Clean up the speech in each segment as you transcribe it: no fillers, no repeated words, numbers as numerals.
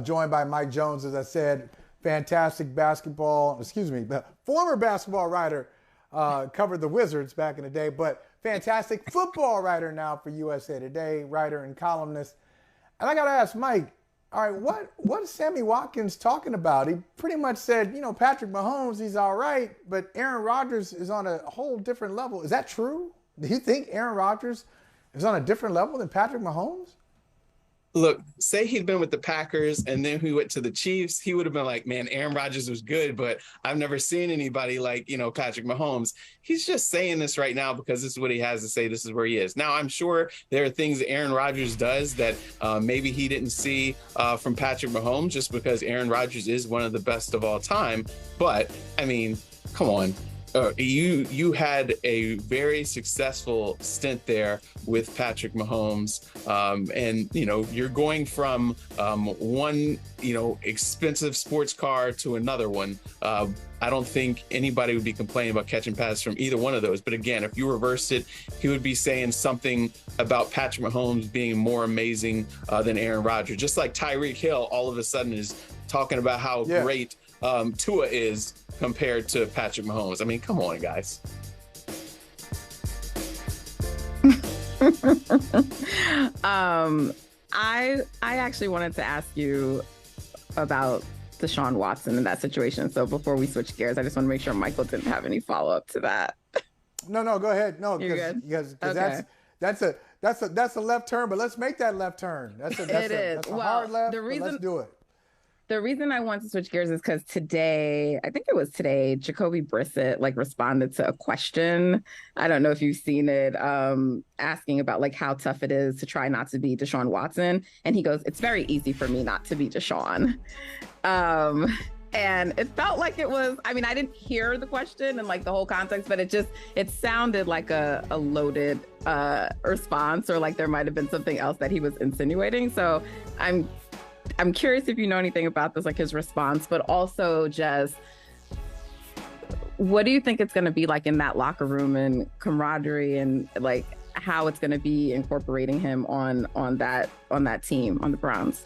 joined by Mike Jones, as I said, fantastic former basketball writer, covered the Wizards back in the day, but fantastic football writer now for USA Today, writer and columnist. And I got to ask Mike, all right, what is Sammy Watkins talking about? He pretty much said, Patrick Mahomes, he's all right, but Aaron Rodgers is on a whole different level. Is that true? Do you think Aaron Rodgers is on a different level than Patrick Mahomes? Look, say he'd been with the Packers and then he went to the Chiefs, he would have been like, man, Aaron Rodgers was good, but I've never seen anybody like, Patrick Mahomes. He's just saying this right now because this is what he has to say. This is where he is. Now, I'm sure there are things that Aaron Rodgers does that maybe he didn't see from Patrick Mahomes, just because Aaron Rodgers is one of the best of all time. But, I mean, come on. You had a very successful stint there with Patrick Mahomes, and you're going from one expensive sports car to another one. I don't think anybody would be complaining about catching passes from either one of those. But again, if you reversed it, he would be saying something about Patrick Mahomes being more amazing than Aaron Rodgers. Just like Tyreek Hill all of a sudden is talking about how great Tua is compared to Patrick Mahomes. I mean, come on, guys. I actually wanted to ask you about Deshaun Watson in that situation. So before we switch gears, I just want to make sure Michael didn't have any follow-up to that. No, go ahead. No, because okay. that's a left turn, but let's make that left turn. That's a hard left. Let's do it. The reason I want to switch gears is because today, Jacoby Brissett responded to a question. I don't know if you've seen it, asking about how tough it is to try not to be Deshaun Watson. And he goes, "It's very easy for me not to be Deshaun." And it felt like it was, I didn't hear the question and the whole context, but it sounded like a loaded response, or there might've been something else that he was insinuating. So I'm curious if you know anything about this, his response, but also just what do you think it's going to be like in that locker room and camaraderie, and how it's going to be incorporating him on that team, on the Browns?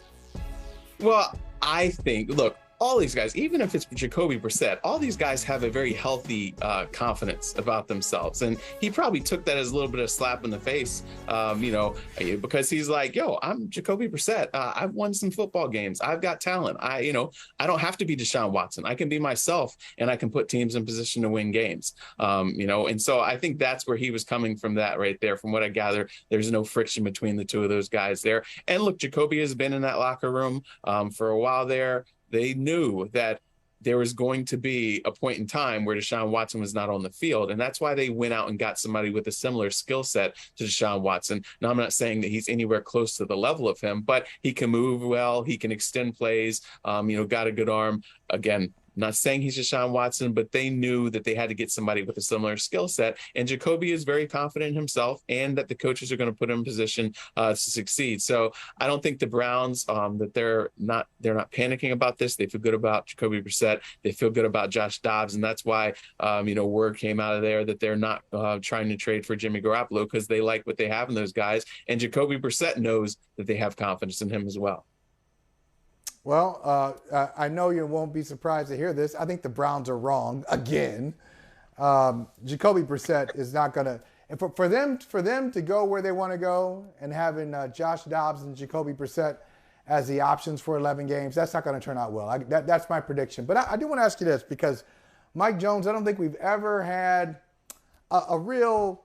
Well, I think, look, all these guys, even if it's Jacoby Brissett, all these guys have a very healthy confidence about themselves. And he probably took that as a little bit of slap in the face, because he's like, yo, I'm Jacoby Brissett. I've won some football games. I've got talent. I don't have to be Deshaun Watson. I can be myself, and I can put teams in position to win games. And so I think that's where he was coming from, that right there. From what I gather, there's no friction between the two of those guys there. And look, Jacoby has been in that locker room for a while there. They knew that there was going to be a point in time where Deshaun Watson was not on the field. And that's why they went out and got somebody with a similar skill set to Deshaun Watson. Now, I'm not saying that he's anywhere close to the level of him, but he can move well. He can extend plays, got a good arm. Again, not saying he's Deshaun Watson, but they knew that they had to get somebody with a similar skill set. And Jacoby is very confident in himself, and that the coaches are going to put him in position to succeed. So I don't think the Browns, that they're not panicking about this. They feel good about Jacoby Brissett. They feel good about Josh Dobbs. And that's why, word came out of there that they're not trying to trade for Jimmy Garoppolo, because they like what they have in those guys. And Jacoby Brissett knows that they have confidence in him as well. Well, I know you won't be surprised to hear this. I think the Browns are wrong again. Jacoby Brissett is not going to – for them to go where they want to go, and having Josh Dobbs and Jacoby Brissett as the options for 11 games, that's not going to turn out well. That's my prediction. But I do want to ask you this, because Mike Jones, I don't think we've ever had a real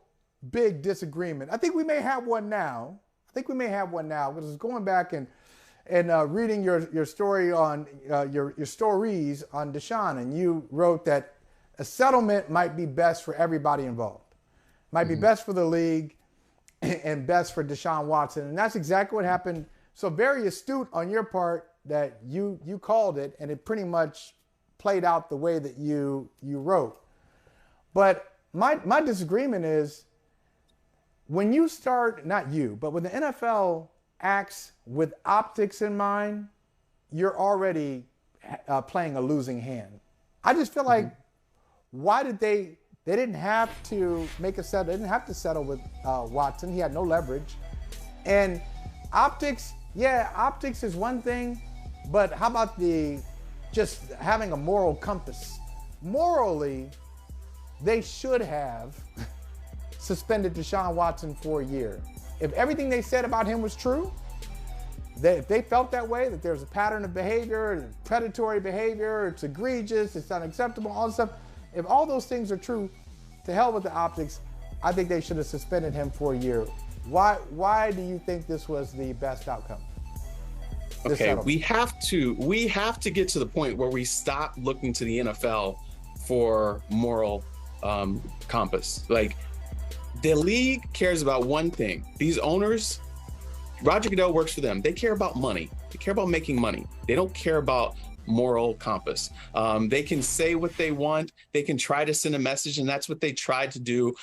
big disagreement. I think we may have one now. Because it's going back and reading your story on your stories on Deshaun, and you wrote that a settlement might be best for everybody involved, might be best for the league and best for Deshaun Watson, and that's exactly what happened. So very astute on your part that you called it, and it pretty much played out the way that you wrote. But my disagreement is, when you start, not you, but when the NFL acts with optics in mind, you're already playing a losing hand. I just feel like, why did they didn't have to make a settle. They didn't have to settle with Watson. He had no leverage. And optics is one thing, But how about just having a moral compass? Morally, they should have suspended Deshaun Watson for a year. If everything they said about him was true, if they felt that way, that there's a pattern of behavior, predatory behavior, it's egregious, it's unacceptable, all this stuff, if all those things are true, to hell with the optics, I think they should have suspended him for a year. Why do you think this was the best outcome? Okay, we have to get to the point where we stop looking to the NFL for moral compass. Like, the league cares about one thing. These owners, Roger Goodell works for them. They care about money. They care about making money. They don't care about moral compass. They can say what they want. They can try to send a message, and that's what they tried to do.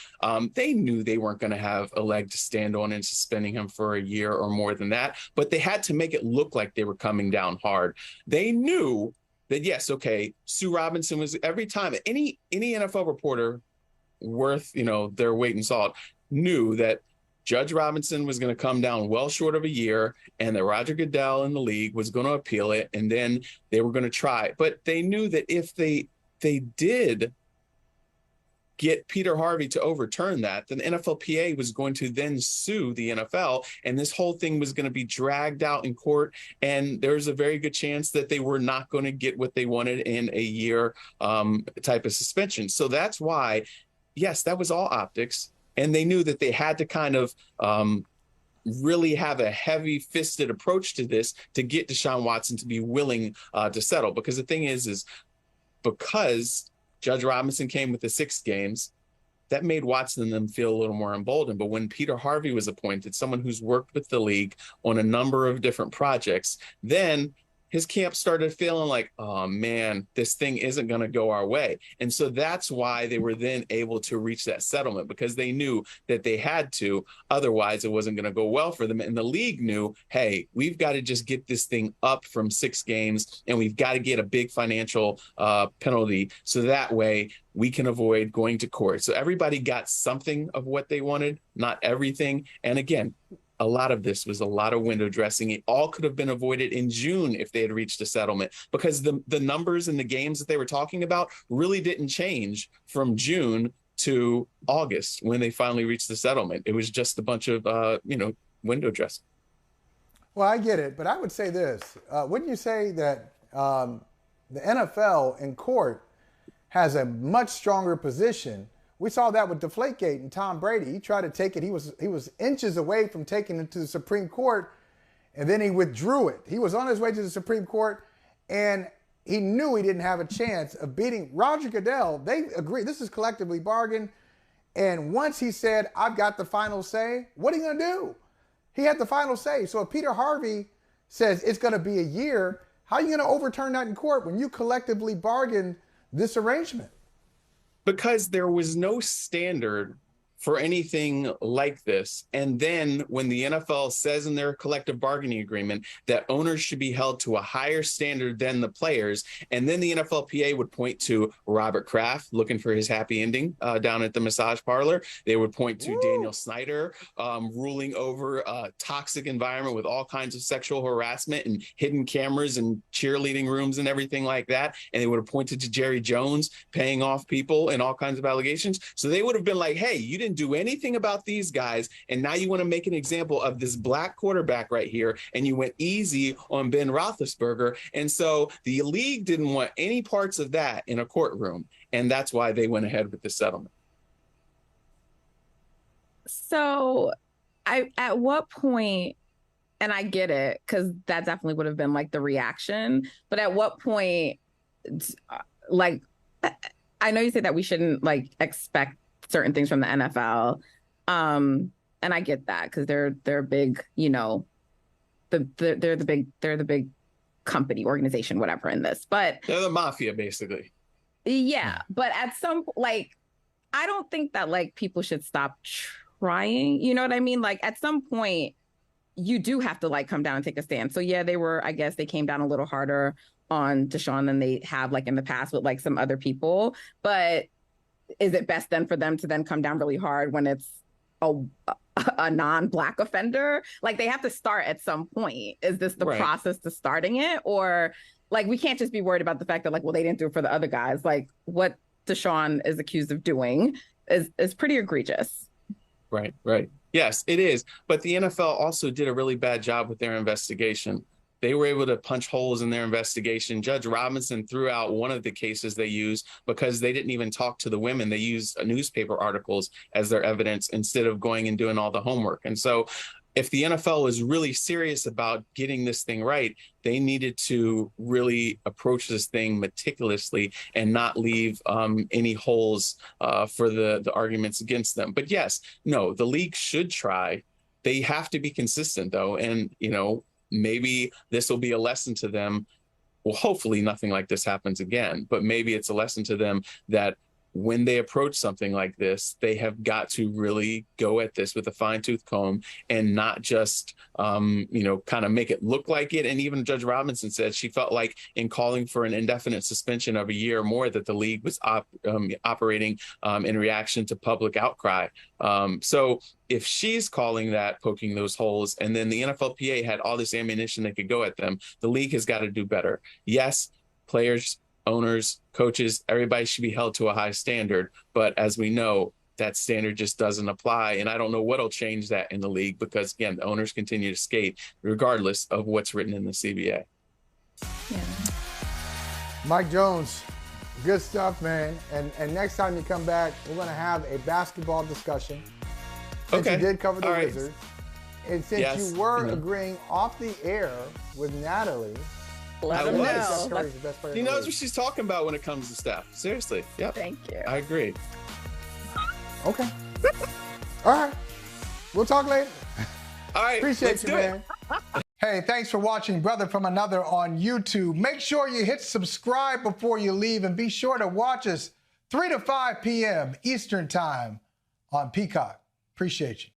They knew they weren't going to have a leg to stand on in suspending him for a year or more than that, but they had to make it look like they were coming down hard. They knew that, yes, okay, Sue Robinson was, every time any NFL reporter worth, their weight in salt knew that Judge Robinson was going to come down well short of a year, and that Roger Goodell in the league was going to appeal it, and then they were going to try. But they knew that if they did get Peter Harvey to overturn that, then the NFLPA was going to then sue the NFL, and this whole thing was going to be dragged out in court, and there's a very good chance that they were not going to get what they wanted in a year type of suspension. So that's why, yes, that was all optics. And they knew that they had to kind of really have a heavy-fisted approach to this to get Deshaun Watson to be willing to settle. Because the thing is because Judge Robinson came with the 6 games, that made Watson and them feel a little more emboldened. But when Peter Harvey was appointed, someone who's worked with the league on a number of different projects, then his camp started feeling like, oh man, this thing isn't going to go our way. And so that's why they were then able to reach that settlement, because they knew that they had to, otherwise it wasn't going to go well for them. And the league knew, hey, we've got to just get this thing up from 6 games, and we've got to get a big financial penalty, so that way we can avoid going to court. So everybody got something of what they wanted, not everything. And again, a lot of this was a lot of window dressing. It all could have been avoided in June if they had reached a settlement, because the numbers and the games that they were talking about really didn't change from June to August when they finally reached the settlement. It was just a bunch of, window dressing. Well, I get it, but I would say this. Wouldn't you say that the NFL in court has a much stronger position? We saw that with Deflategate and Tom Brady. He tried to take it. He was inches away from taking it to the Supreme Court, and then he withdrew it. He was on his way to the Supreme Court, and he knew he didn't have a chance of beating Roger Goodell. They agreed. This is collectively bargained. And once he said, I've got the final say, what are you going to do? He had the final say. So if Peter Harvey says it's going to be a year, how are you going to overturn that in court when you collectively bargained this arrangement? Because there was no standard for anything like this. And then when the NFL says in their collective bargaining agreement that owners should be held to a higher standard than the players, and then the NFLPA would point to Robert Kraft looking for his happy ending down at the massage parlor. They would point to Daniel Snyder ruling over a toxic environment with all kinds of sexual harassment and hidden cameras and cheerleading rooms and everything like that. And they would have pointed to Jerry Jones paying off people and all kinds of allegations. So they would have been like, hey, you didn't do anything about these guys, and now you want to make an example of this black quarterback right here, and you went easy on Ben Roethlisberger. And so the league didn't want any parts of that in a courtroom, and that's why they went ahead with the settlement. So at what point, and I get it, because that definitely would have been like the reaction, but at what point, like, I know you say that we shouldn't like expect certain things from the NFL. And I get that, because they're big, they're the big company, organization, whatever in this. But they're the mafia, basically. Yeah. But at some, like, I don't think that like people should stop trying. You know what I mean? Like at some point you do have to like come down and take a stand. So yeah, I guess they came down a little harder on Deshaun than they have like in the past with like some other people. But is it best then for them to then come down really hard when it's a a non-Black offender? Like, they have to start at some point. Is this the process to starting it? Or like, we can't just be worried about the fact that, like, well, they didn't do it for the other guys. Like, what Deshaun is accused of doing is pretty egregious. Right. Yes, it is. But the NFL also did a really bad job with their investigation. They were able to punch holes in their investigation. Judge Robinson threw out one of the cases they used because they didn't even talk to the women. They used newspaper articles as their evidence instead of going and doing all the homework. And so if the NFL was really serious about getting this thing right, they needed to really approach this thing meticulously and not leave any holes for the arguments against them. But yes, no, the league should try. They have to be consistent, though. And, maybe this will be a lesson to them. Well, hopefully nothing like this happens again, but maybe it's a lesson to them that when they approach something like this, they have got to really go at this with a fine-tooth comb and not just, kind of make it look like it. And even Judge Robinson said she felt like in calling for an indefinite suspension of a year or more that the league was operating in reaction to public outcry. So if she's calling that poking those holes, and then the NFLPA had all this ammunition that could go at them, the league has got to do better. Yes, players, owners, coaches, everybody should be held to a high standard. But as we know, that standard just doesn't apply. And I don't know what'll change that in the league because, again, the owners continue to skate regardless of what's written in the CBA. Yeah. Mike Jones, good stuff, man. And next time you come back, we're going to have a basketball discussion. Since you did cover the Wizards. And since you were agreeing off the air with Natalie, let him know. He knows what she's talking about when it comes to Steph. Seriously. Yep. Thank you. I agree. Okay. All right. We'll talk later. All right. Appreciate you, man. Hey, thanks for watching Brother from Another on YouTube. Make sure you hit subscribe before you leave, and be sure to watch us 3 to 5 p.m. Eastern Time on Peacock. Appreciate you.